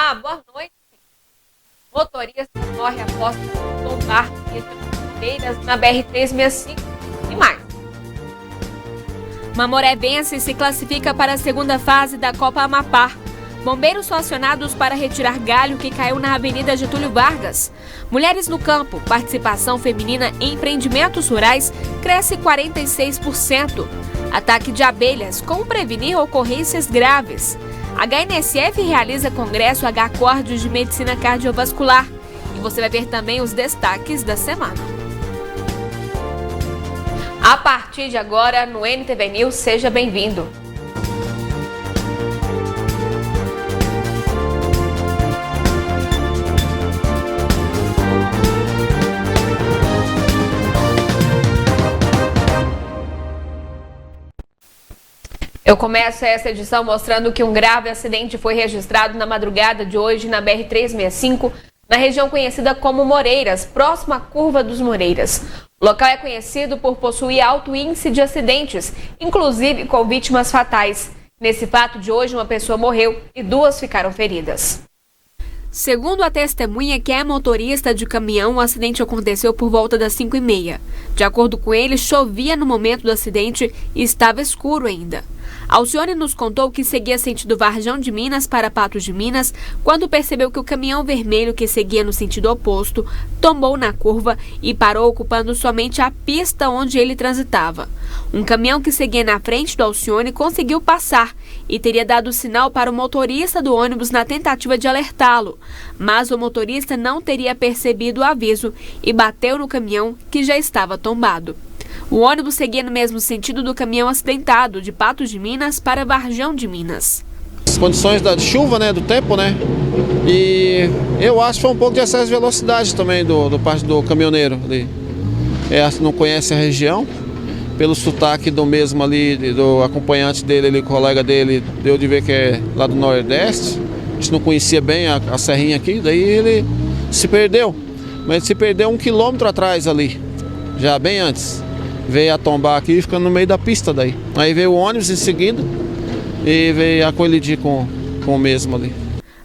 Olá, boa noite. Motorista morre após tombar cadeiras na BR-365 e mais. Mamorebense se classifica para a segunda fase da Copa Amapá. Bombeiros são acionados para retirar galho que caiu na Avenida Getúlio Vargas. Mulheres no campo, participação feminina em empreendimentos rurais cresce 46%. Ataque de abelhas, como prevenir ocorrências graves. A HNSF realiza congresso H-Cordes de Medicina Cardiovascular. E você vai ver também os destaques da semana. A partir de agora, no NTV News, seja bem-vindo. Eu começo essa edição mostrando que um grave acidente foi registrado na madrugada de hoje na BR-365, na região conhecida como Moreiras, próximo à Curva dos Moreiras. O local é conhecido por possuir alto índice de acidentes, inclusive com vítimas fatais. Nesse fato de hoje, uma pessoa morreu e 2 ficaram feridas. Segundo a testemunha, que é motorista de caminhão, o acidente aconteceu por volta das 5h30. De acordo com ele, chovia no momento do acidente e estava escuro ainda. Alcione nos contou que seguia sentido Varjão de Minas para Patos de Minas quando percebeu que o caminhão vermelho que seguia no sentido oposto tombou na curva e parou ocupando somente a pista onde ele transitava. Um caminhão que seguia na frente do Alcione conseguiu passar e teria dado sinal para o motorista do ônibus na tentativa de alertá-lo, mas o motorista não teria percebido o aviso e bateu no caminhão que já estava tombado. O ônibus seguia no mesmo sentido do caminhão acidentado, de Patos de Minas para Varjão de Minas. As condições da chuva, do tempo, e eu acho que foi um pouco de excesso de velocidade também do parte do caminhoneiro ali. Não conhece a região, pelo sotaque do mesmo ali, do acompanhante dele, ali, colega dele, deu de ver que é lá do Nordeste. A gente não conhecia bem a serrinha aqui, daí ele se perdeu. Mas ele se perdeu 1 quilômetro atrás ali, já bem antes. Veio a tombar aqui e ficando no meio da pista daí. Aí veio o ônibus em seguida e veio a colidir com o mesmo ali.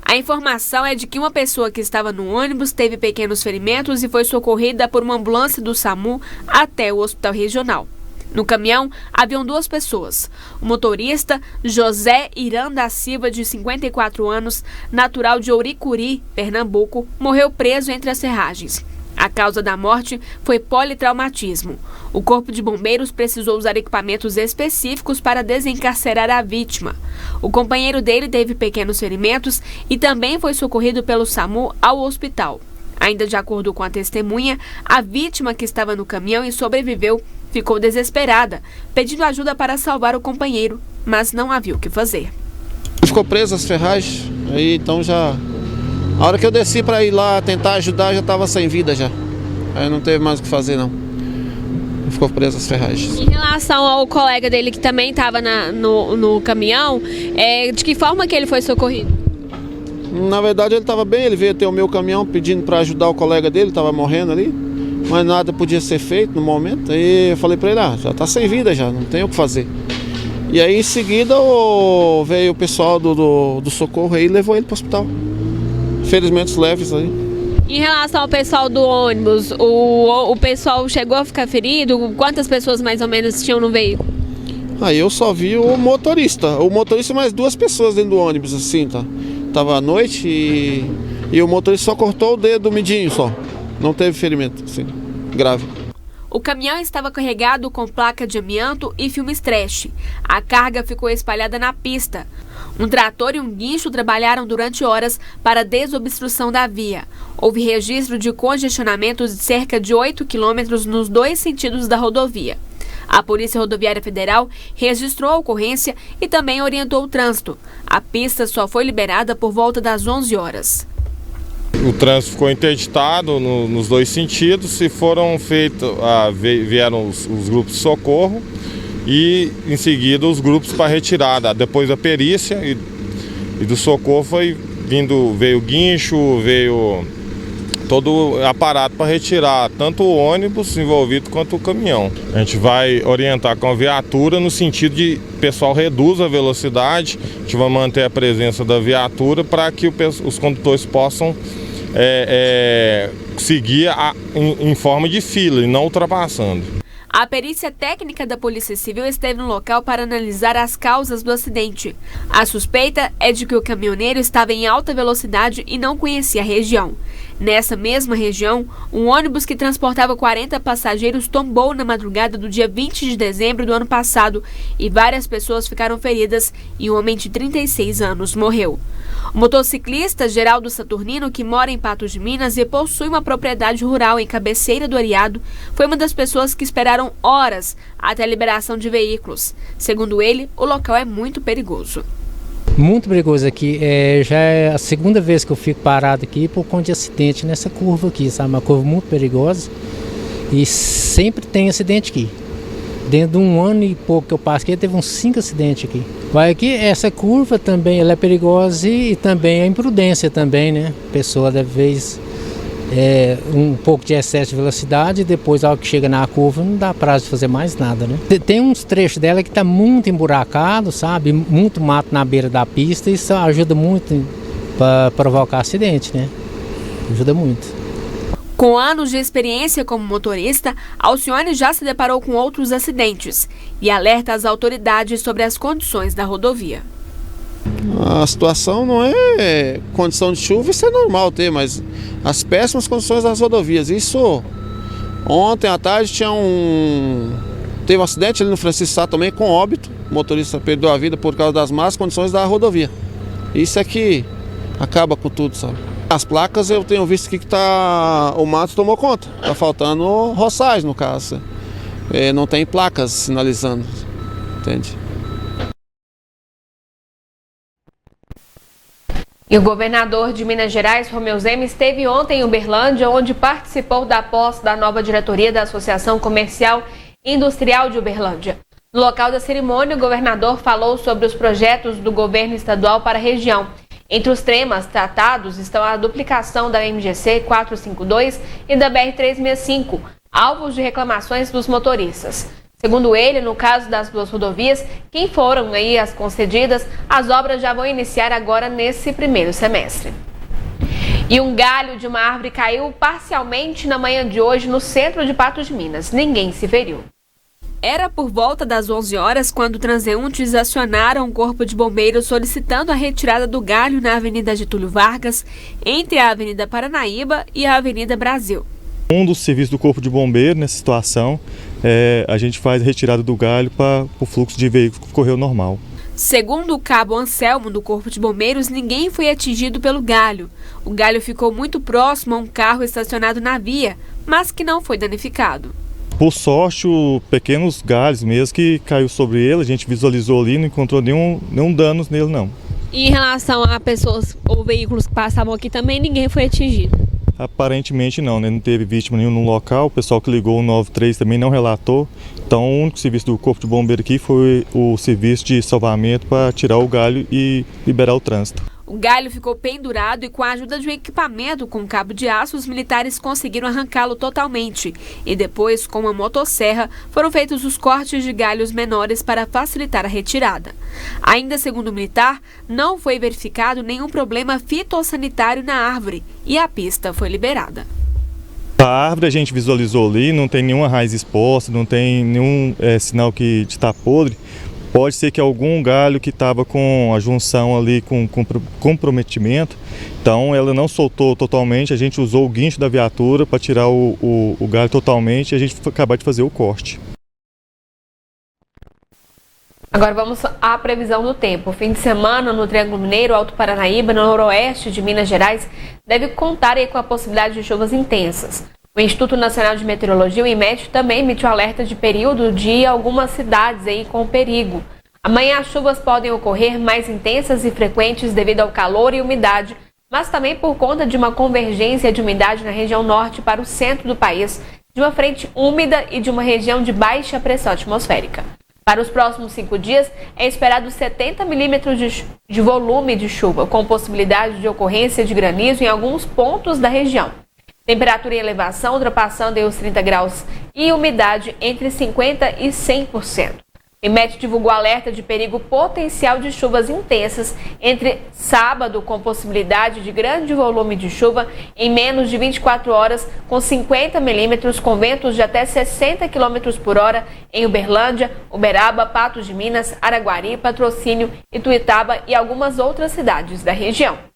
A informação é de que uma pessoa que estava no ônibus teve pequenos ferimentos e foi socorrida por uma ambulância do SAMU até o hospital regional. No caminhão, haviam 2 pessoas. O motorista, José Irã da Silva, de 54 anos, natural de Ouricuri, Pernambuco, morreu preso entre as serragens. A causa da morte foi politraumatismo. O Corpo de Bombeiros precisou usar equipamentos específicos para desencarcerar a vítima. O companheiro dele teve pequenos ferimentos e também foi socorrido pelo SAMU ao hospital. Ainda de acordo com a testemunha, a vítima que estava no caminhão e sobreviveu ficou desesperada, pedindo ajuda para salvar o companheiro, mas não havia o que fazer. Ficou preso as ferragens, aí então já... A hora que eu desci para ir lá tentar ajudar, já estava sem vida já. Aí não teve mais o que fazer, não. Ficou preso as ferragens. Em relação ao colega dele que também estava no caminhão, de que forma que ele foi socorrido? Na verdade ele estava bem, ele veio ter o meu caminhão pedindo para ajudar o colega dele, estava morrendo ali. Mas nada podia ser feito no momento. Aí eu falei para ele, já está sem vida já, não tem o que fazer. E aí em seguida veio o pessoal do socorro aí e levou ele para o hospital. Ferimentos leves aí. Em relação ao pessoal do ônibus, o pessoal chegou a ficar ferido? Quantas pessoas mais ou menos tinham no veículo? Aí eu só vi o motorista e mais 2 pessoas dentro do ônibus, assim, tá? Tava à noite e o motorista só cortou o dedo midinho só. Não teve ferimento, assim, grave. O caminhão estava carregado com placa de amianto e filmes trash. A carga ficou espalhada na pista. Um trator e um guincho trabalharam durante horas para a desobstrução da via. Houve registro de congestionamentos de cerca de 8 quilômetros nos 2 sentidos da rodovia. A Polícia Rodoviária Federal registrou a ocorrência e também orientou o trânsito. A pista só foi liberada por volta das 11 horas. O trânsito ficou interditado nos 2 sentidos e foram vieram os grupos de socorro e em seguida os grupos para retirada. Depois da perícia e do socorro veio guincho, veio todo aparato para retirar tanto o ônibus envolvido quanto o caminhão. A gente vai orientar com a viatura no sentido de o pessoal reduz a velocidade, a gente vai manter a presença da viatura para que os condutores possam seguir em forma de fila e não ultrapassando. A perícia técnica da Polícia Civil esteve no local para analisar as causas do acidente. A suspeita é de que o caminhoneiro estava em alta velocidade e não conhecia a região. Nessa mesma região, um ônibus que transportava 40 passageiros tombou na madrugada do dia 20 de dezembro do ano passado e várias pessoas ficaram feridas e um homem de 36 anos morreu. O motociclista Geraldo Saturnino, que mora em Patos de Minas e possui uma propriedade rural em Cabeceira do Areado, foi uma das pessoas que esperaram horas até a liberação de veículos. Segundo ele, o local é muito perigoso. Muito perigoso aqui, já é a segunda vez que eu fico parado aqui por conta de acidente nessa curva aqui, sabe? Uma curva muito perigosa e sempre tem acidente aqui. Dentro de um ano e pouco que eu passo aqui, teve uns 5 acidentes aqui. Vai aqui, essa curva também ela é perigosa e também a imprudência também, né? A pessoa deve vez um pouco de excesso de velocidade e depois, ao que chega na curva, não dá prazo de fazer mais nada, né? Tem uns trechos dela que está muito emburacado, sabe? Muito mato na beira da pista e isso ajuda muito para provocar acidente, né? Ajuda muito. Com anos de experiência como motorista, Alcione já se deparou com outros acidentes e alerta as autoridades sobre as condições da rodovia. A situação não é condição de chuva, isso é normal ter, mas as péssimas condições das rodovias. Isso, ontem à tarde teve um acidente ali no Francisco Sá também com óbito. O motorista perdeu a vida por causa das más condições da rodovia. Isso é que acaba com tudo, sabe? As placas eu tenho visto que o mato tomou conta. Tá faltando roçagem no caso. Não tem placas sinalizando, entende? E o governador de Minas Gerais, Romeu Zema, esteve ontem em Uberlândia, onde participou da posse da nova diretoria da Associação Comercial e Industrial de Uberlândia. No local da cerimônia, o governador falou sobre os projetos do governo estadual para a região. Entre os temas tratados estão a duplicação da MGC 452 e da BR-365, alvos de reclamações dos motoristas. Segundo ele, no caso das duas rodovias, quem foram aí as concedidas, as obras já vão iniciar agora nesse primeiro semestre. E um galho de uma árvore caiu parcialmente na manhã de hoje no centro de Patos de Minas. Ninguém se feriu. Era por volta das 11 horas quando transeuntes acionaram o Corpo de Bombeiros solicitando a retirada do galho na Avenida Getúlio Vargas, entre a Avenida Paranaíba e a Avenida Brasil. Um dos serviços do Corpo de Bombeiro nessa situação, a gente faz a retirada do galho para o fluxo de veículos correr normal. Segundo o cabo Anselmo do Corpo de Bombeiros, ninguém foi atingido pelo galho. O galho ficou muito próximo a um carro estacionado na via, mas que não foi danificado. Por sorte, pequenos galhos mesmo que caiu sobre ele, a gente visualizou ali, não encontrou nenhum dano nele não. E em relação a pessoas ou veículos que passavam aqui também, ninguém foi atingido? Aparentemente não, né? Não teve vítima nenhum no local, o pessoal que ligou o 93 também não relatou. Então o único serviço do Corpo de Bombeiro aqui foi o serviço de salvamento para tirar o galho e liberar o trânsito. O galho ficou pendurado e com a ajuda de um equipamento com cabo de aço, os militares conseguiram arrancá-lo totalmente. E depois, com uma motosserra, foram feitos os cortes de galhos menores para facilitar a retirada. Ainda segundo o militar, não foi verificado nenhum problema fitossanitário na árvore e a pista foi liberada. A árvore a gente visualizou ali, não tem nenhuma raiz exposta, não tem nenhum sinal de estar podre. Pode ser que algum galho que estava com a junção ali com comprometimento, então ela não soltou totalmente, a gente usou o guincho da viatura para tirar o galho totalmente e a gente acabar de fazer o corte. Agora vamos à previsão do tempo. Fim de semana no Triângulo Mineiro, Alto Paranaíba, no noroeste de Minas Gerais, deve contar aí com a possibilidade de chuvas intensas. O Instituto Nacional de Meteorologia, o IMET, também emitiu alerta de período de algumas cidades aí com perigo. Amanhã as chuvas podem ocorrer mais intensas e frequentes devido ao calor e umidade, mas também por conta de uma convergência de umidade na região norte para o centro do país, de uma frente úmida e de uma região de baixa pressão atmosférica. Para os próximos 5 dias, é esperado 70 milímetros de volume de chuva, com possibilidade de ocorrência de granizo em alguns pontos da região. Temperatura em elevação ultrapassando os 30 graus e umidade entre 50% e 100%. O IMET divulgou alerta de perigo potencial de chuvas intensas entre sábado, com possibilidade de grande volume de chuva em menos de 24 horas, com 50 milímetros, com ventos de até 60 km por hora em Uberlândia, Uberaba, Patos de Minas, Araguari, Patrocínio, Ituiutaba e algumas outras cidades da região.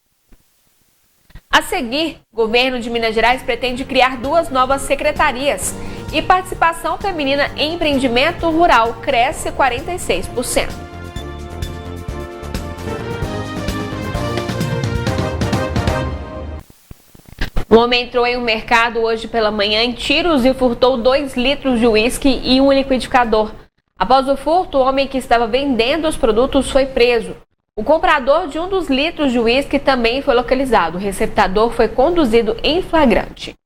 A seguir, o governo de Minas Gerais pretende criar 2 novas secretarias e participação feminina em empreendimento rural cresce 46%. Um homem entrou em um mercado hoje pela manhã em Tiros e furtou 2 litros de uísque e um liquidificador. Após o furto, o homem que estava vendendo os produtos foi preso. O comprador de um dos litros de uísque também foi localizado. O receptador foi conduzido em flagrante.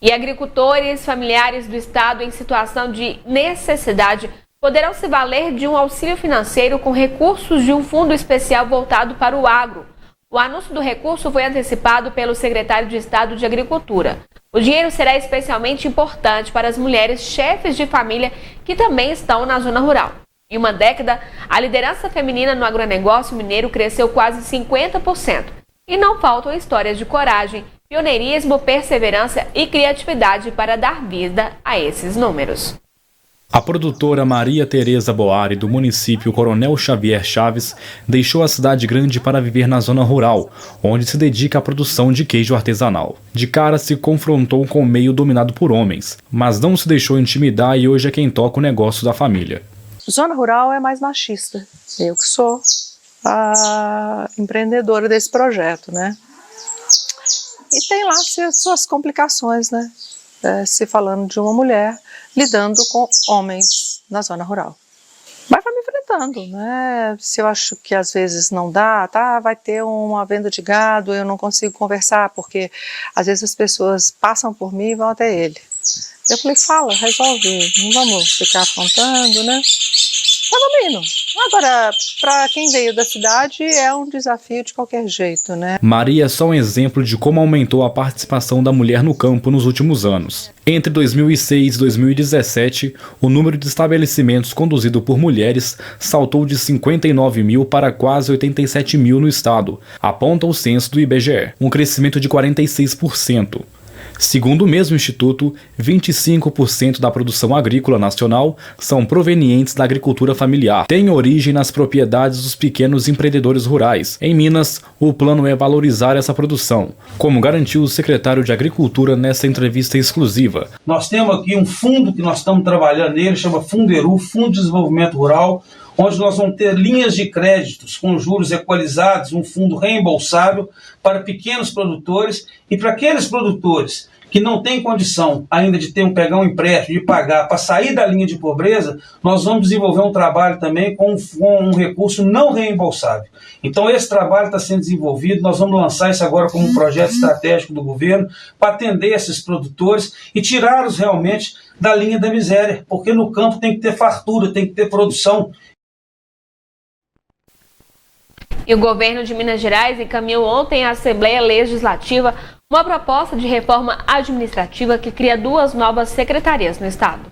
E agricultores familiares do estado em situação de necessidade poderão se valer de um auxílio financeiro com recursos de um fundo especial voltado para o agro. O anúncio do recurso foi antecipado pelo secretário de Estado de Agricultura. O dinheiro será especialmente importante para as mulheres chefes de família que também estão na zona rural. Em uma década, a liderança feminina no agronegócio mineiro cresceu quase 50%. E não faltam histórias de coragem, pioneirismo, perseverança e criatividade para dar vida a esses números. A produtora Maria Tereza Boari, do município Coronel Xavier Chaves, deixou a cidade grande para viver na zona rural, onde se dedica à produção de queijo artesanal. De cara se confrontou com o meio dominado por homens, mas não se deixou intimidar e hoje é quem toca o negócio da família. Zona rural é mais machista. Eu que sou a empreendedora desse projeto, né? E tem lá suas complicações, né? Se falando de uma mulher lidando com homens na zona rural. Mas vai me enfrentando, né? Se eu acho que às vezes não dá, tá? Vai ter uma venda de gado, eu não consigo conversar, porque às vezes as pessoas passam por mim e vão até ele. Eu falei, fala, resolve, não vamos ficar afrontando, né? Tá domino. Agora, para quem veio da cidade, é um desafio de qualquer jeito, né? Maria é só um exemplo de como aumentou a participação da mulher no campo nos últimos anos. Entre 2006 e 2017, o número de estabelecimentos conduzido por mulheres saltou de 59 mil para quase 87 mil no estado, aponta o censo do IBGE, um crescimento de 46%. Segundo o mesmo instituto, 25% da produção agrícola nacional são provenientes da agricultura familiar. Tem origem nas propriedades dos pequenos empreendedores rurais. Em Minas, o plano é valorizar essa produção, como garantiu o secretário de Agricultura nessa entrevista exclusiva. Nós temos aqui um fundo que nós estamos trabalhando nele, chama Funderu, Fundo de Desenvolvimento Rural, onde nós vamos ter linhas de créditos com juros equalizados, um fundo reembolsável para pequenos produtores e para aqueles produtores que não têm condição ainda de pegar um empréstimo, de pagar para sair da linha de pobreza, nós vamos desenvolver um trabalho também com um recurso não reembolsável. Então esse trabalho está sendo desenvolvido, nós vamos lançar isso agora como um projeto estratégico do governo para atender esses produtores e tirá-los realmente da linha da miséria, porque no campo tem que ter fartura, tem que ter produção. E o governo de Minas Gerais encaminhou ontem à Assembleia Legislativa uma proposta de reforma administrativa que cria 2 novas secretarias no estado.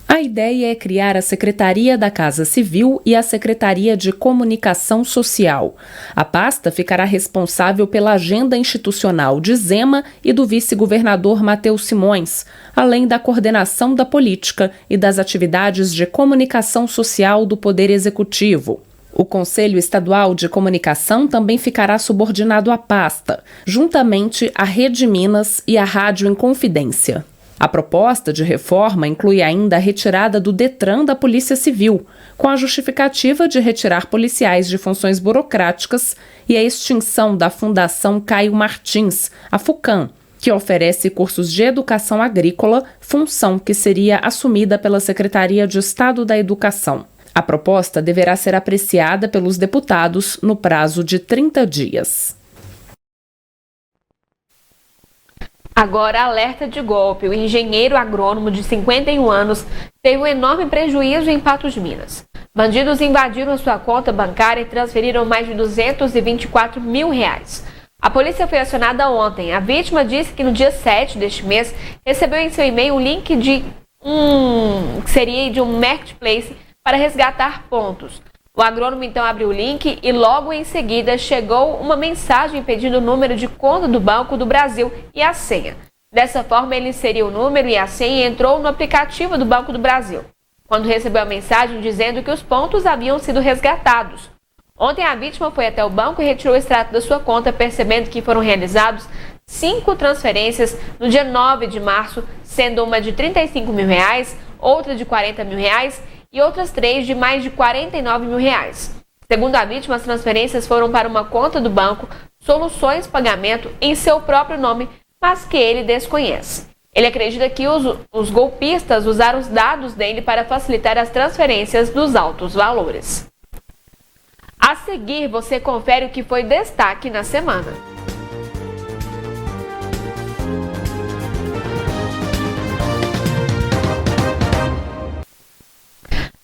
A ideia é criar a Secretaria da Casa Civil e a Secretaria de Comunicação Social. A pasta ficará responsável pela agenda institucional de Zema e do vice-governador Matheus Simões, além da coordenação da política e das atividades de comunicação social do Poder Executivo. O Conselho Estadual de Comunicação também ficará subordinado à pasta, juntamente à Rede Minas e à Rádio Inconfidência. A proposta de reforma inclui ainda a retirada do Detran da Polícia Civil, com a justificativa de retirar policiais de funções burocráticas e a extinção da Fundação Caio Martins, a FUCAM, que oferece cursos de educação agrícola, função que seria assumida pela Secretaria de Estado da Educação. A proposta deverá ser apreciada pelos deputados no prazo de 30 dias. Agora, alerta de golpe. O engenheiro agrônomo de 51 anos teve um enorme prejuízo em Patos de Minas. Bandidos invadiram sua conta bancária e transferiram mais de R$ 224 mil. A polícia foi acionada ontem. A vítima disse que no dia 7 deste mês recebeu em seu e-mail um link que seria de um marketplace para resgatar pontos. O agrônomo então abriu o link e logo em seguida chegou uma mensagem pedindo o número de conta do Banco do Brasil e a senha. Dessa forma, ele inseriu o número e a senha e entrou no aplicativo do Banco do Brasil, quando recebeu a mensagem dizendo que os pontos haviam sido resgatados. Ontem, a vítima foi até o banco e retirou o extrato da sua conta, percebendo que foram realizados 5 transferências no dia 9 de março, sendo uma de R$35 mil, outra de R$40 mil e outras 3 de mais de R$49 mil. Segundo a vítima, as transferências foram para uma conta do banco Soluções Pagamento em seu próprio nome, mas que ele desconhece. Ele acredita que os golpistas usaram os dados dele para facilitar as transferências dos altos valores. A seguir, você confere o que foi destaque na semana.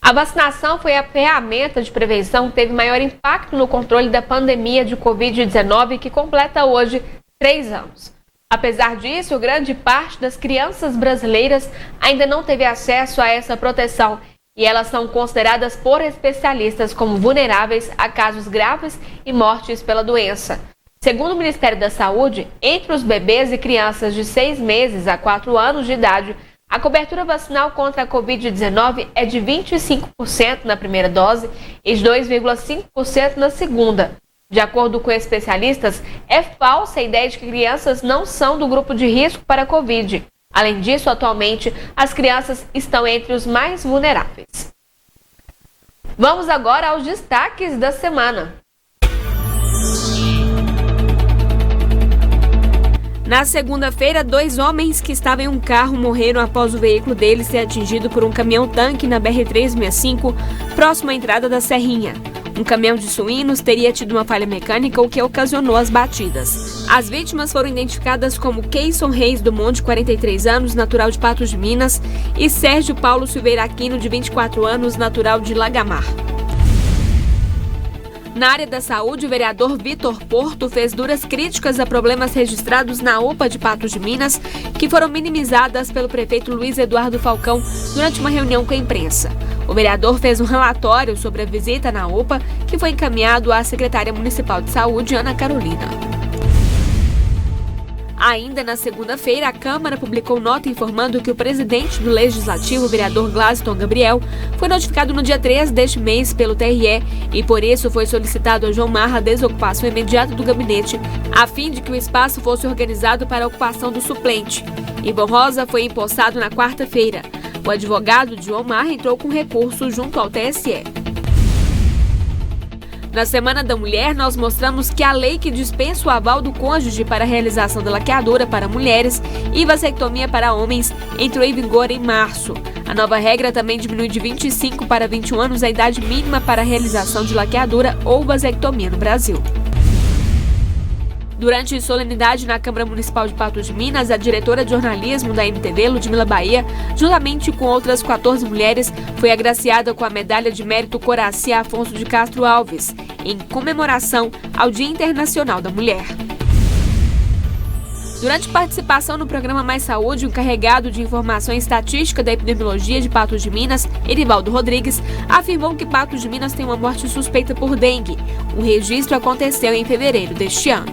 A vacinação foi a ferramenta de prevenção que teve maior impacto no controle da pandemia de Covid-19, que completa hoje 3 anos. Apesar disso, grande parte das crianças brasileiras ainda não teve acesso a essa proteção e elas são consideradas por especialistas como vulneráveis a casos graves e mortes pela doença. Segundo o Ministério da Saúde, entre os bebês e crianças de 6 meses a 4 anos de idade, a cobertura vacinal contra a Covid-19 é de 25% na primeira dose e de 2,5% na segunda. De acordo com especialistas, é falsa a ideia de que crianças não são do grupo de risco para a Covid. Além disso, atualmente, as crianças estão entre os mais vulneráveis. Vamos agora aos destaques da semana. Na segunda-feira, 2 homens que estavam em um carro morreram após o veículo deles ser atingido por um caminhão-tanque na BR-365, próximo à entrada da Serrinha. Um caminhão de suínos teria tido uma falha mecânica, o que ocasionou as batidas. As vítimas foram identificadas como Keison Reis do Monte, 43 anos, natural de Patos de Minas, e Sérgio Paulo Silveira Aquino, de 24 anos, natural de Lagamar. Na área da saúde, o vereador Vitor Porto fez duras críticas a problemas registrados na UPA de Patos de Minas, que foram minimizadas pelo prefeito Luiz Eduardo Falcão durante uma reunião com a imprensa. O vereador fez um relatório sobre a visita na UPA, que foi encaminhado à secretária municipal de saúde, Ana Carolina. Ainda na segunda-feira, a Câmara publicou nota informando que o presidente do Legislativo, o vereador Glaston Gabriel, foi notificado no dia 3 deste mês pelo TRE e, por isso, foi solicitado a João Marra a desocupação imediata do gabinete, a fim de que o espaço fosse organizado para a ocupação do suplente. Ivan Rosa foi empossado na quarta-feira. O advogado de João Marra entrou com recurso junto ao TSE. Na Semana da Mulher, nós mostramos que a lei que dispensa o aval do cônjuge para a realização da laqueadura para mulheres e vasectomia para homens entrou em vigor em março. A nova regra também diminui de 25 para 21 anos a idade mínima para a realização de laqueadura ou vasectomia no Brasil. Durante solenidade na Câmara Municipal de Patos de Minas, a diretora de jornalismo da MTV, Ludmila Bahia, juntamente com outras 14 mulheres, foi agraciada com a medalha de mérito Coraci Afonso de Castro Alves, em comemoração ao Dia Internacional da Mulher. Durante participação no programa Mais Saúde, o encarregado de informação e estatística da epidemiologia de Patos de Minas, Erivaldo Rodrigues, afirmou que Patos de Minas tem uma morte suspeita por dengue. O registro aconteceu em fevereiro deste ano.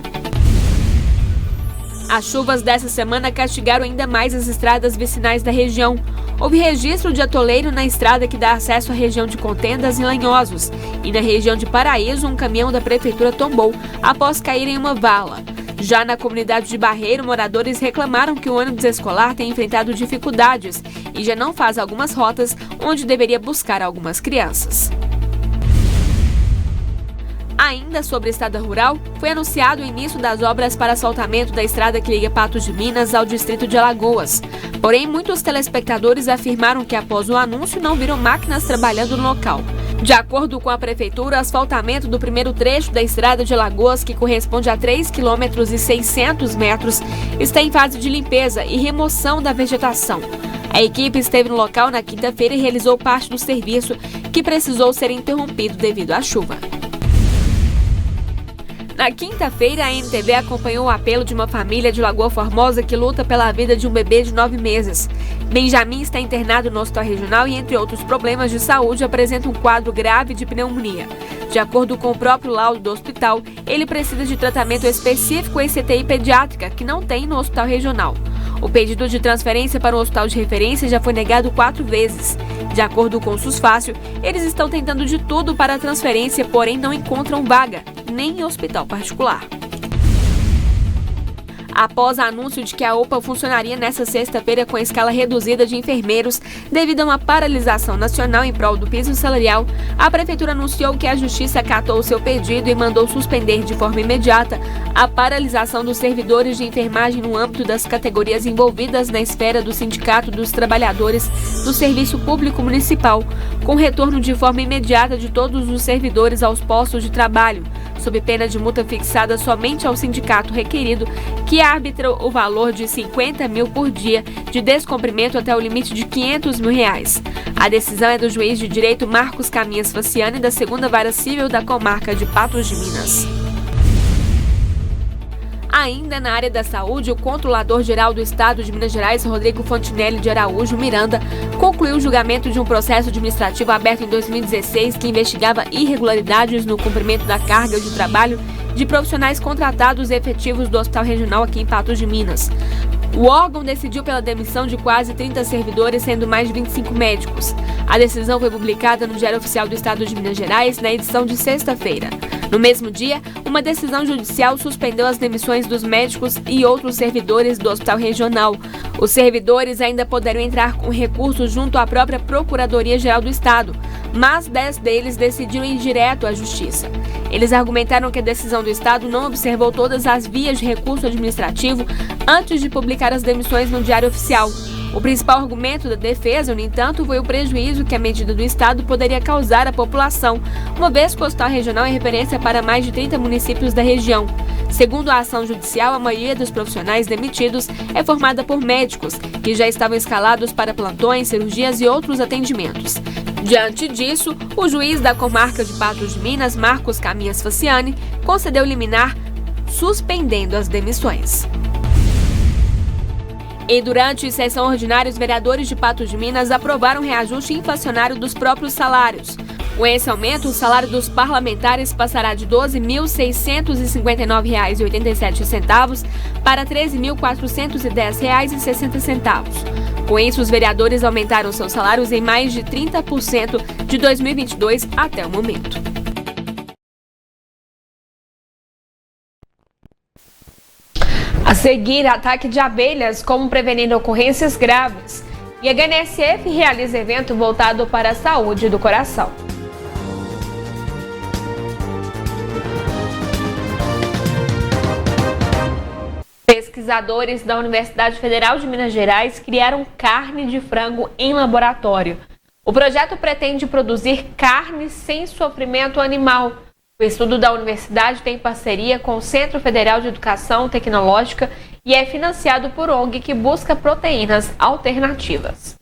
As chuvas dessa semana castigaram ainda mais as estradas vicinais da região. Houve registro de atoleiro na estrada que dá acesso à região de Contendas e Lanhosos. E na região de Paraíso, um caminhão da prefeitura tombou após cair em uma vala. Já na comunidade de Barreiro, moradores reclamaram que o ônibus escolar tem enfrentado dificuldades e já não faz algumas rotas onde deveria buscar algumas crianças. Ainda sobre a estrada rural, foi anunciado o início das obras para asfaltamento da estrada que liga Patos de Minas ao distrito de Alagoas. Porém, muitos telespectadores afirmaram que após o anúncio não viram máquinas trabalhando no local. De acordo com a prefeitura, o asfaltamento do primeiro trecho da estrada de Alagoas, que corresponde a 3,6 km, está em fase de limpeza e remoção da vegetação. A equipe esteve no local na quinta-feira e realizou parte do serviço, que precisou ser interrompido devido à chuva. Na quinta-feira, a NTV acompanhou o apelo de uma família de Lagoa Formosa que luta pela vida de um bebê de 9 meses. Benjamin está internado no hospital regional e, entre outros problemas de saúde, apresenta um quadro grave de pneumonia. De acordo com o próprio laudo do hospital, ele precisa de tratamento específico em CTI pediátrica, que não tem no hospital regional. O pedido de transferência para um hospital de referência já foi negado 4 vezes. De acordo com o SUSFácil, eles estão tentando de tudo para a transferência, porém não encontram vaga, nem em hospital particular. Após anúncio de que a UPA funcionaria nesta sexta-feira com escala reduzida de enfermeiros devido a uma paralisação nacional em prol do piso salarial, a Prefeitura anunciou que a Justiça acatou o seu pedido e mandou suspender de forma imediata a paralisação dos servidores de enfermagem no âmbito das categorias envolvidas na esfera do Sindicato dos Trabalhadores do Serviço Público Municipal, com retorno de forma imediata de todos os servidores aos postos de trabalho, sob pena de multa fixada somente ao sindicato requerido, que arbitra o valor de 50 mil por dia de descumprimento até o limite de 500 mil reais. A decisão é do juiz de direito Marcos Caminhas Faciani, da 2ª Vara Civil da Comarca de Patos de Minas. Ainda na área da saúde, o controlador-geral do Estado de Minas Gerais, Rodrigo Fontinelli de Araújo Miranda, concluiu o julgamento de um processo administrativo aberto em 2016 que investigava irregularidades no cumprimento da carga de trabalho de profissionais contratados e efetivos do Hospital Regional aqui em Patos de Minas. O órgão decidiu pela demissão de quase 30 servidores, sendo mais de 25 médicos. A decisão foi publicada no Diário Oficial do Estado de Minas Gerais na edição de sexta-feira. No mesmo dia, uma decisão judicial suspendeu as demissões dos médicos e outros servidores do Hospital Regional. Os servidores ainda poderão entrar com recursos junto à própria Procuradoria-Geral do Estado, mas 10 deles decidiram ir direto à Justiça. Eles argumentaram que a decisão do Estado não observou todas as vias de recurso administrativo antes de publicar as demissões no Diário Oficial. O principal argumento da defesa, no entanto, foi o prejuízo que a medida do Estado poderia causar à população, uma vez que o Hospital Regional é referência para mais de 30 municípios da região. Segundo a ação judicial, a maioria dos profissionais demitidos é formada por médicos, que já estavam escalados para plantões, cirurgias e outros atendimentos. Diante disso, o juiz da Comarca de Patos de Minas, Marcos Caminhas Faciani, concedeu liminar, suspendendo as demissões. E durante sessão ordinária, os vereadores de Patos de Minas aprovaram o reajuste inflacionário dos próprios salários. Com esse aumento, o salário dos parlamentares passará de R$ 12.659,87 para R$ 13.410,60. Com isso, os vereadores aumentaram seus salários em mais de 30% de 2022 até o momento. A seguir, ataque de abelhas, como prevenir ocorrências graves. E a HNSF realiza evento voltado para a saúde do coração. Pesquisadores da Universidade Federal de Minas Gerais criaram carne de frango em laboratório. O projeto pretende produzir carne sem sofrimento animal. O estudo da universidade tem parceria com o Centro Federal de Educação Tecnológica e é financiado por ONG que busca proteínas alternativas.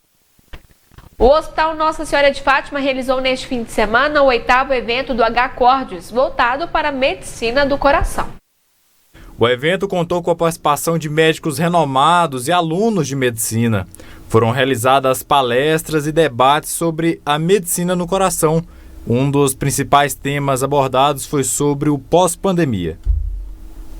O Hospital Nossa Senhora de Fátima realizou neste fim de semana o 8º evento do H-Cordes, voltado para a medicina do coração. O evento contou com a participação de médicos renomados e alunos de medicina. Foram realizadas palestras e debates sobre a medicina no coração. Um dos principais temas abordados foi sobre o pós-pandemia.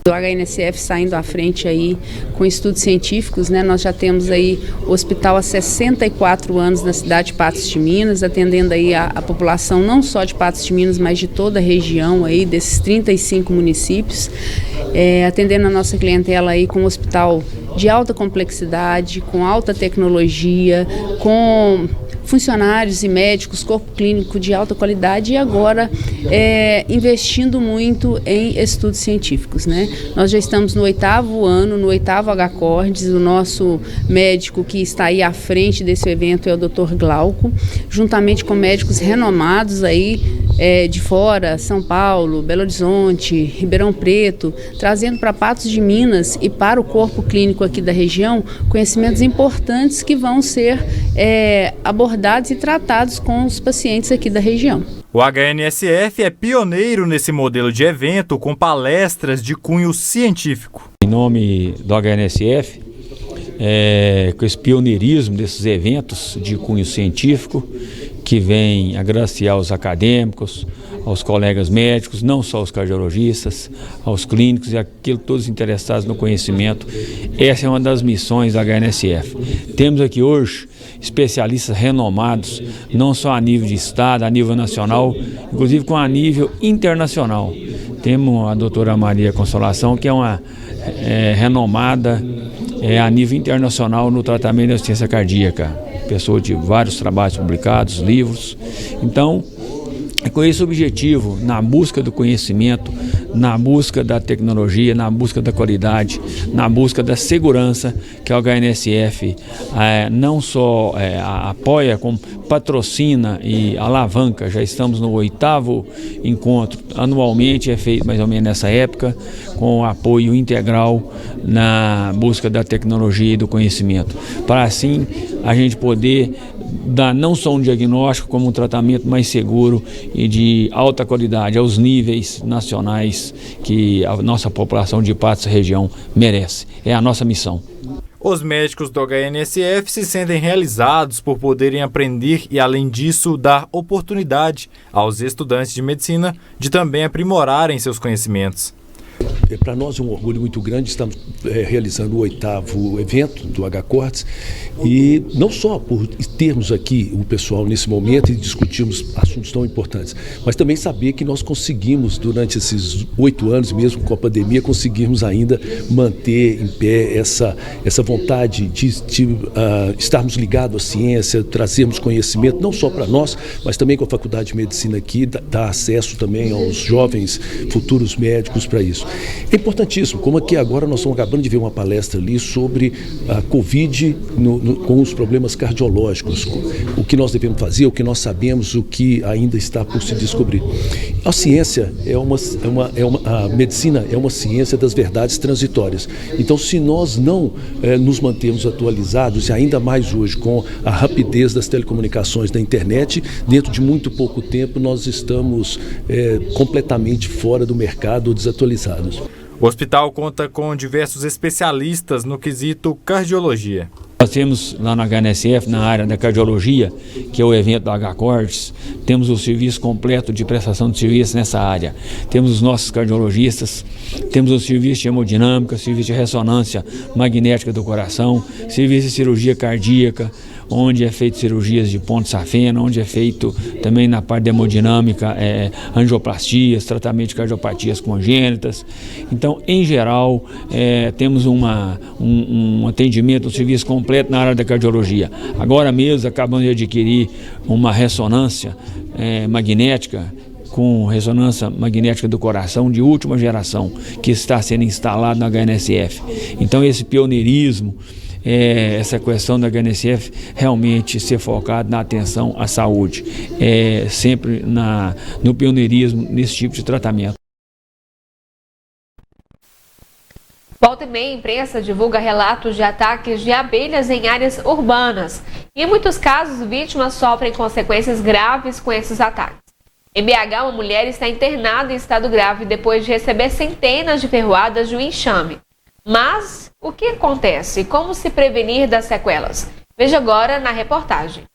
O HNSF saindo à frente aí com estudos científicos, né? Nós já temos aí o hospital há 64 anos na cidade de Patos de Minas, atendendo aí a população não só de Patos de Minas, mas de toda a região aí, desses 35 municípios, atendendo a nossa clientela aí com um hospital de alta complexidade, com alta tecnologia, com funcionários e médicos, corpo clínico de alta qualidade e agora investindo muito em estudos científicos, né? Nós já estamos no 8º ano, no 8º H-Cordes, o nosso médico que está aí à frente desse evento é o Dr. Glauco, juntamente com médicos renomados aí de fora, São Paulo, Belo Horizonte, Ribeirão Preto, trazendo para Patos de Minas e para o corpo clínico aqui da região conhecimentos importantes que vão ser abordados e tratados com os pacientes aqui da região. O HNSF é pioneiro nesse modelo de evento com palestras de cunho científico. Em nome do HNSF, com esse pioneirismo desses eventos de cunho científico, que vem agraciar os acadêmicos, aos colegas médicos, não só os cardiologistas, aos clínicos e todos interessados no conhecimento. Essa é uma das missões da HNSF. Temos aqui hoje especialistas renomados, não só a nível de estado, a nível nacional, inclusive com a nível internacional. Temos a doutora Maria Consolação, que é uma renomada a nível internacional no tratamento da insuficiência cardíaca. Pessoa de vários trabalhos publicados, livros. Então, é com esse objetivo, na busca do conhecimento, na busca da tecnologia, na busca da qualidade, na busca da segurança, que a HNSF não só apoia, como patrocina e alavanca. Já estamos no 8º encontro, anualmente é feito mais ou menos nessa época, com apoio integral na busca da tecnologia e do conhecimento, para assim a gente poder dar não só um diagnóstico, como um tratamento mais seguro e de alta qualidade aos níveis nacionais que a nossa população de Patos região merece. É a nossa missão. Os médicos do HNSF se sentem realizados por poderem aprender e, além disso, dar oportunidade aos estudantes de medicina de também aprimorarem seus conhecimentos. Para nós é um orgulho muito grande, estamos realizando o 8º evento do HCortes e não só por termos aqui o pessoal nesse momento e discutirmos assuntos tão importantes, mas também saber que nós conseguimos durante esses 8 anos, mesmo com a pandemia, conseguirmos ainda manter em pé essa vontade de estarmos ligados à ciência, trazermos conhecimento não só para nós, mas também com a Faculdade de Medicina aqui, dar acesso também aos jovens futuros médicos para isso. É importantíssimo, como aqui agora nós estamos acabando de ver uma palestra ali sobre a Covid com os problemas cardiológicos, o que nós devemos fazer, o que nós sabemos, o que ainda está por se descobrir. A ciência a medicina é uma ciência das verdades transitórias. Então, se nós não nos mantermos atualizados, e ainda mais hoje com a rapidez das telecomunicações, da internet, dentro de muito pouco tempo nós estamos completamente fora do mercado, desatualizados. O hospital conta com diversos especialistas no quesito cardiologia. Nós temos lá na HNSF, na área da cardiologia, que é o evento do HCortes, temos o serviço completo de prestação de serviço nessa área. Temos os nossos cardiologistas, temos o serviço de hemodinâmica, serviço de ressonância magnética do coração, serviço de cirurgia cardíaca, onde é feito cirurgias de ponte safena, onde é feito também na parte da hemodinâmica, angioplastias, tratamento de cardiopatias congênitas. Então, em geral, temos um atendimento, um serviço completo na área da cardiologia. Agora mesmo, acabamos de adquirir uma ressonância magnética, com ressonância magnética do coração de última geração, que está sendo instalado na HNSF. Então, esse pioneirismo, essa questão da HNSF realmente ser focado na atenção à saúde, sempre no pioneirismo nesse tipo de tratamento. Volta e meia, a imprensa divulga relatos de ataques de abelhas em áreas urbanas. E em muitos casos, vítimas sofrem consequências graves com esses ataques. Em BH, uma mulher está internada em estado grave depois de receber centenas de ferroadas de um enxame. Mas o que acontece? Como se prevenir das sequelas? Veja agora na reportagem.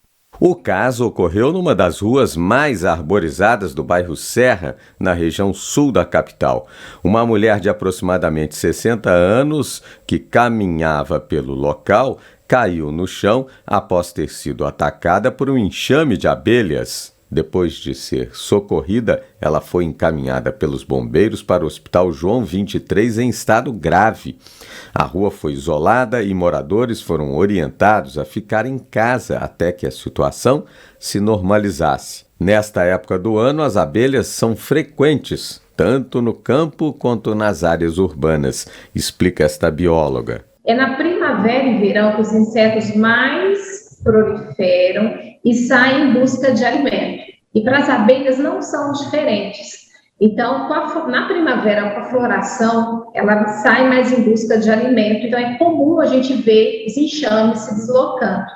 O caso ocorreu numa das ruas mais arborizadas do bairro Serra, na região sul da capital. Uma mulher de aproximadamente 60 anos, que caminhava pelo local, caiu no chão após ter sido atacada por um enxame de abelhas. Depois de ser socorrida, ela foi encaminhada pelos bombeiros para o Hospital João 23 em estado grave. A rua foi isolada e moradores foram orientados a ficar em casa até que a situação se normalizasse. Nesta época do ano, as abelhas são frequentes, tanto no campo quanto nas áreas urbanas, explica esta bióloga. É na primavera e verão que os insetos mais proliferam e saem em busca de alimento. E para as abelhas não são diferentes. Então, na primavera, com a floração, ela sai mais em busca de alimento, então é comum a gente ver os enxames se deslocando.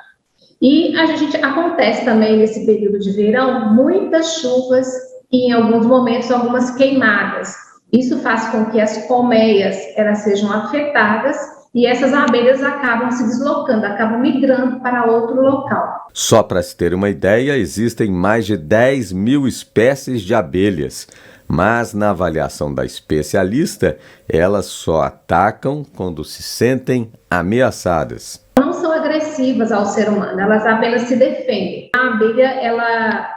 E acontece também nesse período de verão muitas chuvas e em alguns momentos algumas queimadas. Isso faz com que as colmeias elas sejam afetadas e essas abelhas acabam se deslocando, acabam migrando para outro local. Só para se ter uma ideia, existem mais de 10 mil espécies de abelhas, mas na avaliação da especialista, elas só atacam quando se sentem ameaçadas. Não são agressivas ao ser humano, elas apenas se defendem. A abelha, ela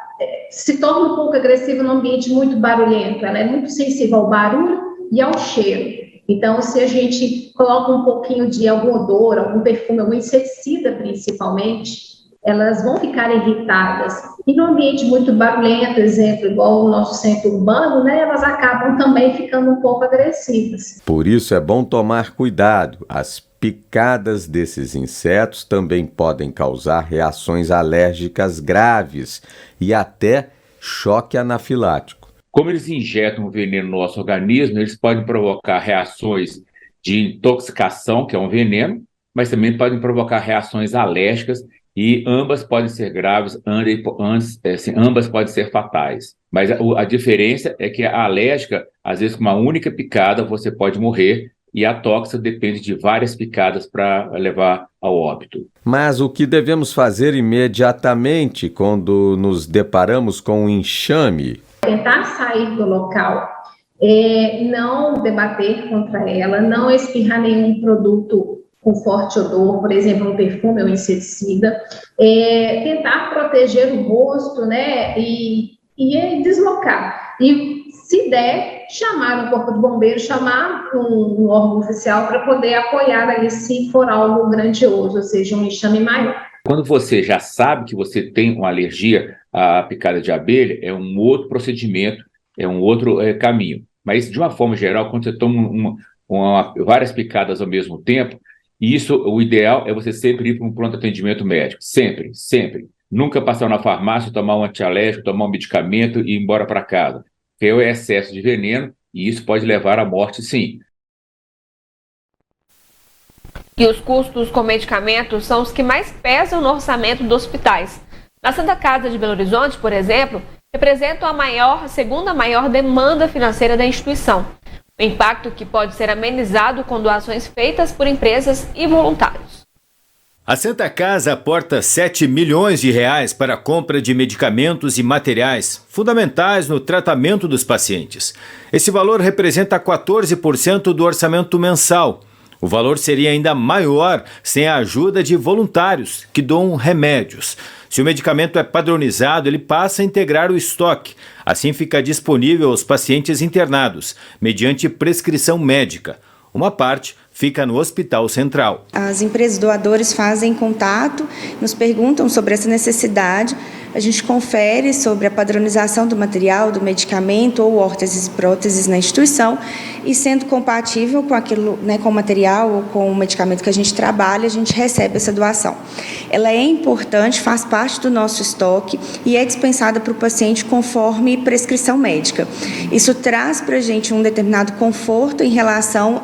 se torna um pouco agressiva num ambiente muito barulhento, ela é muito sensível ao barulho e ao cheiro. Então, se a gente coloca um pouquinho de algum odor, algum perfume, algum inseticida principalmente, elas vão ficar irritadas. E no ambiente muito barulhento, exemplo, igual o nosso centro urbano, né, elas acabam também ficando um pouco agressivas. Por isso é bom tomar cuidado. As picadas desses insetos também podem causar reações alérgicas graves e até choque anafilático. Como eles injetam o veneno no nosso organismo, eles podem provocar reações de intoxicação, que é um veneno, mas também podem provocar reações alérgicas e ambas podem ser graves, ambas podem ser fatais. Mas a diferença é que a alérgica, às vezes com uma única picada você pode morrer e a tóxica depende de várias picadas para levar ao óbito. Mas o que devemos fazer imediatamente quando nos deparamos com um enxame? Tentar sair do local, não debater contra ela, não espirrar nenhum produto com forte odor, por exemplo, um perfume ou inseticida, tentar proteger o rosto, né, e deslocar. E, se der, chamar um corpo de bombeiro, chamar um órgão oficial para poder apoiar ali se for algo grandioso, ou seja, um enxame maior. Quando você já sabe que você tem uma alergia à picada de abelha, é um outro procedimento, é um outro caminho. Mas, de uma forma geral, quando você toma várias picadas ao mesmo tempo, o ideal é você sempre ir para um pronto atendimento médico. Sempre, sempre. Nunca passar na farmácia, tomar um antialérgico, tomar um medicamento e ir embora para casa. Porque é o excesso de veneno e isso pode levar à morte, sim. E os custos com medicamentos são os que mais pesam no orçamento dos hospitais. Na Santa Casa de Belo Horizonte, por exemplo, representam a segunda maior demanda financeira da instituição. O impacto que pode ser amenizado com doações feitas por empresas e voluntários. A Santa Casa aporta 7 milhões de reais para a compra de medicamentos e materiais fundamentais no tratamento dos pacientes. Esse valor representa 14% do orçamento mensal. O valor seria ainda maior sem a ajuda de voluntários que doam remédios. Se o medicamento é padronizado, ele passa a integrar o estoque. Assim fica disponível aos pacientes internados, mediante prescrição médica. Uma parte fica no Hospital Central. As empresas doadoras fazem contato, nos perguntam sobre essa necessidade, a gente confere sobre a padronização do material, do medicamento ou órteses e próteses na instituição e, sendo compatível com aquilo, né, com o material ou com o medicamento que a gente trabalha, a gente recebe essa doação. Ela é importante, faz parte do nosso estoque e é dispensada para o paciente conforme prescrição médica. Isso traz para a gente um determinado conforto em relação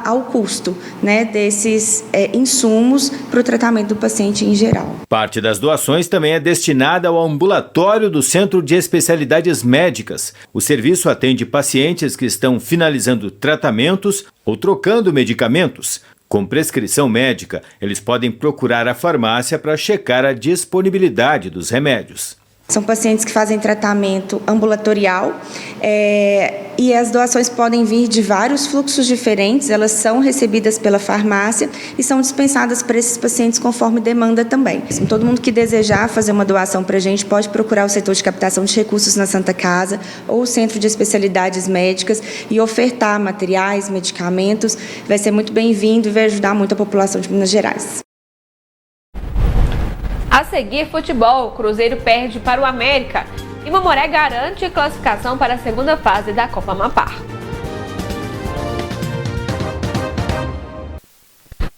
ao custo, né, desses insumos para o tratamento do paciente em geral. Parte das doações também é destinada ao ambulatório do Centro de Especialidades Médicas. O serviço atende pacientes que estão finalizando tratamentos ou trocando medicamentos. Com prescrição médica, eles podem procurar a farmácia para checar a disponibilidade dos remédios. São pacientes que fazem tratamento ambulatorial e as doações podem vir de vários fluxos diferentes, elas são recebidas pela farmácia e são dispensadas para esses pacientes conforme demanda também. Todo mundo que desejar fazer uma doação para a gente pode procurar o setor de captação de recursos na Santa Casa ou o Centro de Especialidades Médicas e ofertar materiais, medicamentos. Vai ser muito bem-vindo e vai ajudar muito a população de Minas Gerais. A seguir, futebol, o Cruzeiro perde para o América e Mamoré garante classificação para a segunda fase da Copa Amapá.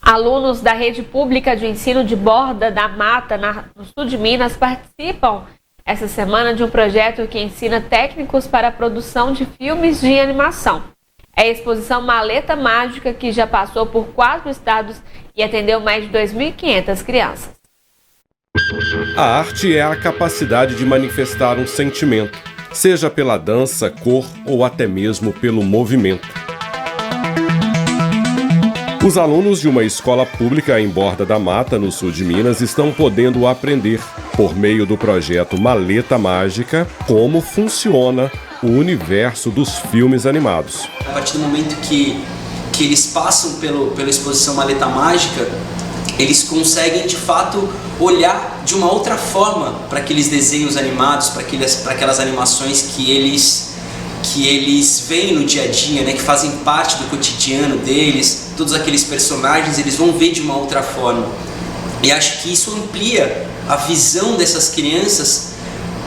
Alunos da rede pública de ensino de Borda da Mata, no sul de Minas, participam essa semana de um projeto que ensina técnicos para a produção de filmes de animação. É a exposição Maleta Mágica, que já passou por 4 estados e atendeu mais de 2.500 crianças. A arte é a capacidade de manifestar um sentimento, seja pela dança, cor ou até mesmo pelo movimento. Os alunos de uma escola pública em Borda da Mata, no sul de Minas, estão podendo aprender, por meio do projeto Maleta Mágica, como funciona o universo dos filmes animados. A partir do momento que eles passam pela exposição Maleta Mágica, eles conseguem de fato olhar de uma outra forma para aqueles desenhos animados, para aquelas animações que eles veem no dia a dia, né, que fazem parte do cotidiano deles. Todos aqueles personagens eles vão ver de uma outra forma. E acho que isso amplia a visão dessas crianças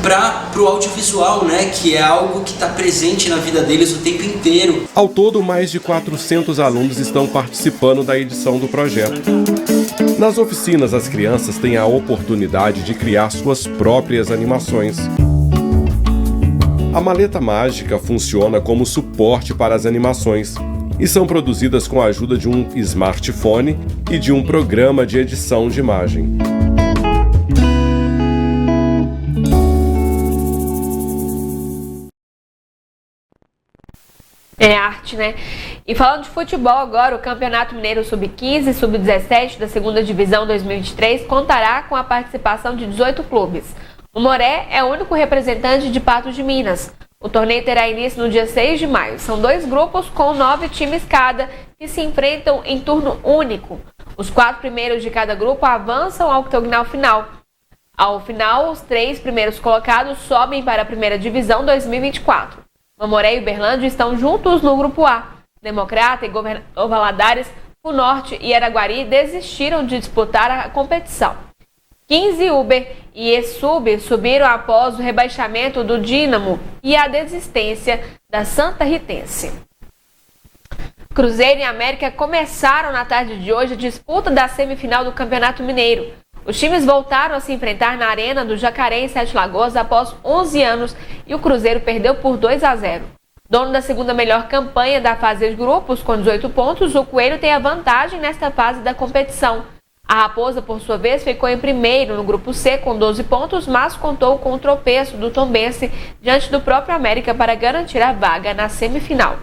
para o audiovisual, né, que é algo que está presente na vida deles o tempo inteiro. Ao todo, mais de 400 alunos estão participando da edição do projeto. Nas oficinas, as crianças têm a oportunidade de criar suas próprias animações. A Maleta Mágica funciona como suporte para as animações e são produzidas com a ajuda de um smartphone e de um programa de edição de imagem. É arte, né? E falando de futebol agora, o Campeonato Mineiro Sub-15 e Sub-17 da 2ª Divisão 2023 contará com a participação de 18 clubes. O Moré é o único representante de Patos de Minas. O torneio terá início no dia 6 de maio. São 2 grupos com 9 times cada que se enfrentam em turno único. Os 4 primeiros de cada grupo avançam ao octogonal final. Ao final, os 3 primeiros colocados sobem para a 1ª Divisão 2024. Mamoré e Uberlândia estão juntos no grupo A. Democrata e Governador Valadares, o Norte e Araguari desistiram de disputar a competição. 15 Uber e E-Sub subiram após o rebaixamento do Dínamo e a desistência da Santa Ritense. Cruzeiro e América começaram na tarde de hoje a disputa da semifinal do Campeonato Mineiro. Os times voltaram a se enfrentar na Arena do Jacaré em Sete Lagoas após 11 anos e o Cruzeiro perdeu por 2-0. Dono da 2ª melhor campanha da fase de grupos, com 18 pontos, o Coelho tem a vantagem nesta fase da competição. A Raposa, por sua vez, ficou em primeiro no grupo C com 12 pontos, mas contou com o tropeço do Tombense diante do próprio América para garantir a vaga na semifinal.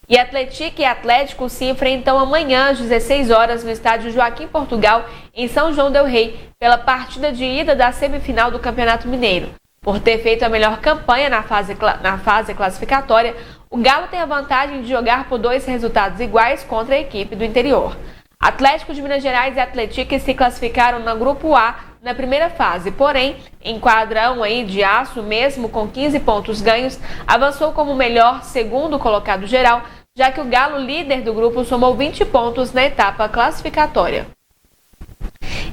E Atlético e Atlético se enfrentam amanhã às 16 horas no estádio Joaquim Portugal, em São João del Rei, pela partida de ida da semifinal do Campeonato Mineiro. Por ter feito a melhor campanha na fase classificatória, o Galo tem a vantagem de jogar por 2 resultados iguais contra a equipe do interior. Atlético de Minas Gerais e Atlético se classificaram no grupo A na primeira fase, porém, em quadrão de aço, mesmo com 15 pontos ganhos, avançou como o melhor segundo colocado geral, já que o Galo, líder do grupo, somou 20 pontos na etapa classificatória.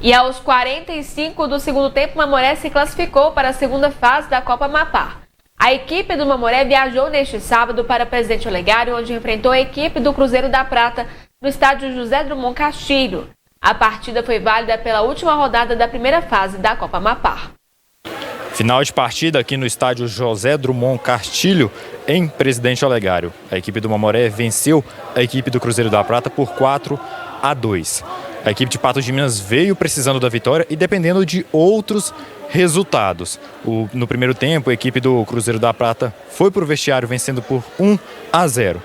E aos 45 do segundo tempo, Mamoré se classificou para a segunda fase da Copa Amapá. A equipe do Mamoré viajou neste sábado para Presidente Olegário, onde enfrentou a equipe do Cruzeiro da Prata no estádio José Drummond Castilho. A partida foi válida pela última rodada da primeira fase da Copa Amapá. Final de partida aqui no estádio José Drummond Castilho, em Presidente Olegário. A equipe do Mamoré venceu a equipe do Cruzeiro da Prata por 4-2. A equipe de Patos de Minas veio precisando da vitória e dependendo de outros resultados. No primeiro tempo, a equipe do Cruzeiro da Prata foi para o vestiário vencendo por 1-0.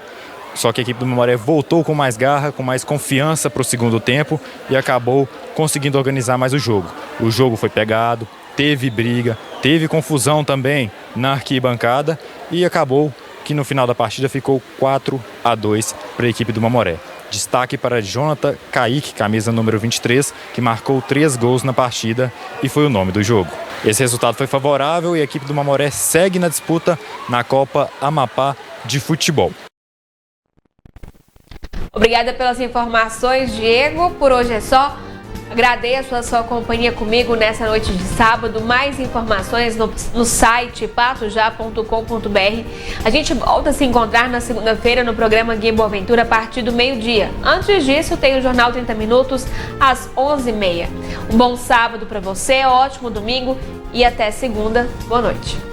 Só que a equipe do Mamoré voltou com mais garra, com mais confiança para o segundo tempo e acabou conseguindo organizar mais o jogo. O jogo foi pegado, teve briga, teve confusão também na arquibancada e acabou que no final da partida ficou 4-2 para a equipe do Mamoré. Destaque para Jonathan Kaique, camisa número 23, que marcou 3 gols na partida e foi o nome do jogo. Esse resultado foi favorável e a equipe do Mamoré segue na disputa na Copa Amapá de Futebol. Obrigada pelas informações, Diego. Por hoje é só. Agradeço a sua companhia comigo nessa noite de sábado. Mais informações no site patosjá.com.br. A gente volta a se encontrar na segunda-feira no programa Guia Boaventura a partir do meio-dia. Antes disso, tem o Jornal 30 Minutos às 11h30. Um bom sábado para você, ótimo domingo e até segunda. Boa noite.